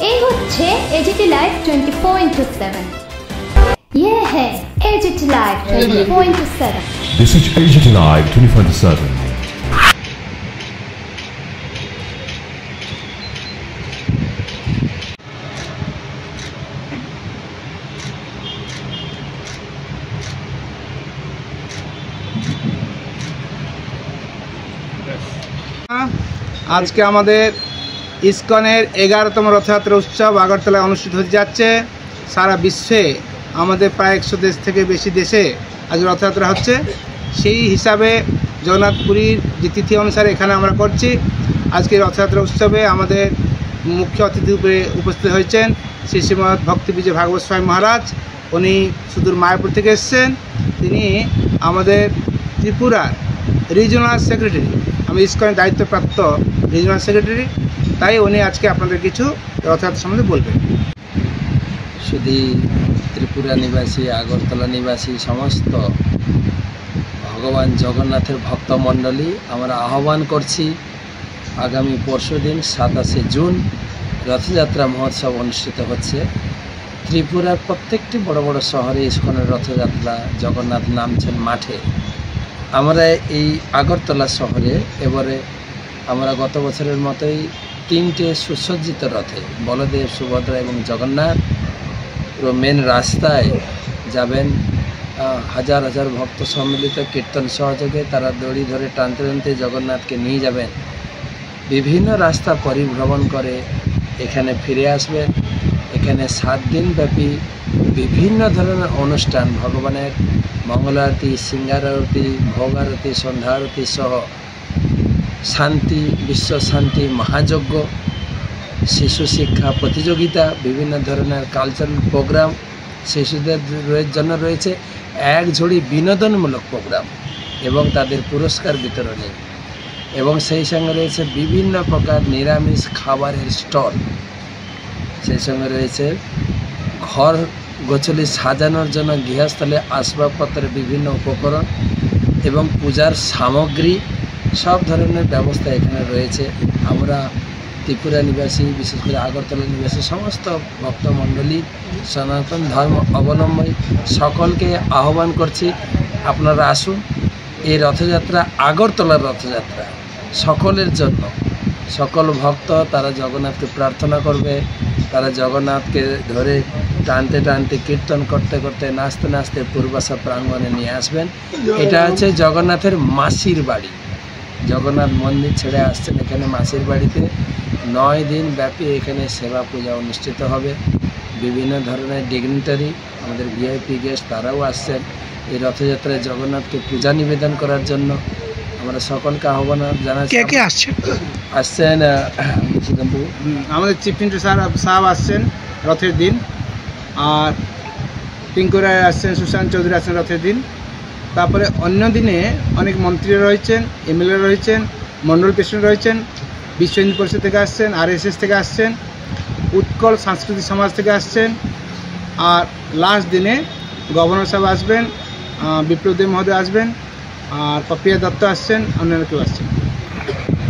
এই হচ্ছে AGT live 20.7। ये है as it is live 20.7। This is as it is live 20.7। आज के हमारे ইসকনের 11তম রথযাত্রা উৎসব আগরতলায় অনুষ্ঠিত হতে যাচ্ছে। সারা বিশ্বে আমাদের প্রায় 100 দেশ থেকে বেশি দেশে আজ রথযাত্রা হচ্ছে। সেই হিসাবে জগন্নাথপুরীর যে তিথি অনুসারে এখানে আমরা করছি। আজকে রথযাত্রা উৎসবে আমাদের মুখ্য অতিথি রূপে উপস্থিত হয়েছেন শ্রী শ্রীমৎ ভক্তি বিজয় ভাগবত স্বামী মহারাজ। উনি সুদূর মায়াপুর থেকে এসেছেন। তিনি আমাদের ত্রিপুরার রিজিওনাল সেক্রেটারি, আমি ইসকনের দায়িত্বপ্রাপ্ত রিজিওনাল সেক্রেটারি। তাই উনি আজকে আপনাদের কিছু রথযাত্রা সম্বন্ধে বলবেন। শুধু ত্রিপুরা নিবাসী, আগরতলা নিবাসী সমস্ত ভগবান জগন্নাথের ভক্তমণ্ডলী আমরা আহ্বান করছি, আগামী পরশুদিন 27 জুন রথযাত্রা মহোৎসব অনুষ্ঠিত হচ্ছে। ত্রিপুরার প্রত্যেকটি বড় বড় শহরে ইসকনের রথযাত্রা জগন্নাথ নামছেন মাঠে। আমরা এই আগরতলা শহরে এবারে আমরা গত বছরের মতোই 3টে সুসজ্জিত রথে বলদেব, সুভদ্রা এবং জগন্নাথ মেন রাস্তায় যাবেন। হাজার হাজার ভক্ত সম্মিলিত কীর্তন সহযোগে তারা দড়ি ধরে টানতে টানতে জগন্নাথকে নিয়ে যাবেন। বিভিন্ন রাস্তা পরিভ্রমণ করে এখানে ফিরে আসবেন। এখানে 7 দিন ব্যাপী বিভিন্ন ধরনের অনুষ্ঠান, ভগবানের মঙ্গলারতি, সিঙ্গারারতি, ভোগ আরতি, সন্ধ্যা আরতি সহ শান্তি, বিশ্ব শান্তি মহাযজ্ঞ, শিশু শিক্ষা প্রতিযোগিতা, বিভিন্ন ধরনের কালচারাল প্রোগ্রাম, শিশুদের জন্য রয়েছে এক ঝুড়ি বিনোদনমূলক প্রোগ্রাম এবং তাদের পুরস্কার বিতরণী, এবং সেই সঙ্গে রয়েছে বিভিন্ন প্রকার নিরামিষ খাবারের স্টল। সেই সঙ্গে রয়েছে ঘর গোছলি সাজানোর জন্য গৃহস্থলে আসবাবপত্রের বিভিন্ন উপকরণ এবং পূজার সামগ্রী, সব ধরনের ব্যবস্থা এখানে রয়েছে। আমরা ত্রিপুরা নিবাসী, বিশেষ করে আগরতলা নিবাসী সমস্ত ভক্তমণ্ডলী, সনাতন ধর্ম অবলম্বী সকলকে আহ্বান করছি, আপনারা আসুন। এই রথযাত্রা আগরতলার রথযাত্রা সকলের জন্য। সকল ভক্ত তারা জগন্নাথকে প্রার্থনা করবে, তারা জগন্নাথকে ধরে টানতে টানতে, কীর্তন করতে করতে, নাচতে নাচতে পূর্বাশা প্রাঙ্গণে নিয়ে আসবেন। এটা হচ্ছে জগন্নাথের মাসির বাড়ি। জগন্নাথ মন্দির ছেড়ে আসছেন এখানে মাসির বাড়িতে। 9 দিন ব্যাপী এখানে সেবা পূজা অনুষ্ঠিত হবে। বিভিন্ন ধরনের ডিগনিটারি, আমাদের ভিআইপি গেস্ট তারাও আসছেন এই রথযাত্রায় জগন্নাথকে পূজা নিবেদন করার জন্য। আমরা সকলকে আহ্বান জানাচ্ছি। কে কে আসছেন? আসছেন আমাদের চিফ মিনিস্টার সাহেব আসছেন রথের দিন, আর টিঙ্কু রায় আসছেন, সুশান্ত চৌধুরী আসছেন রথের দিন। তারপরে অন্য দিনে অনেক মন্ত্রীরা রয়েছেন, এমএলএ রয়েছেন, মণ্ডল প্রেসিডেন্ট রয়েছেন, বিশ্ব হিন্দু পরিষদ থেকে আসছেন, আরএসএস থেকে আসছেন, উৎকল সাংস্কৃতিক সমাজ থেকে আসছেন। আর লাস্ট দিনে গভর্নর সাহেব আসবেন, বিপ্লব দেব মহোদয় আসবেন, আর পপিয়া দত্ত আসছেন, অন্যান্য কেউ আসছেন।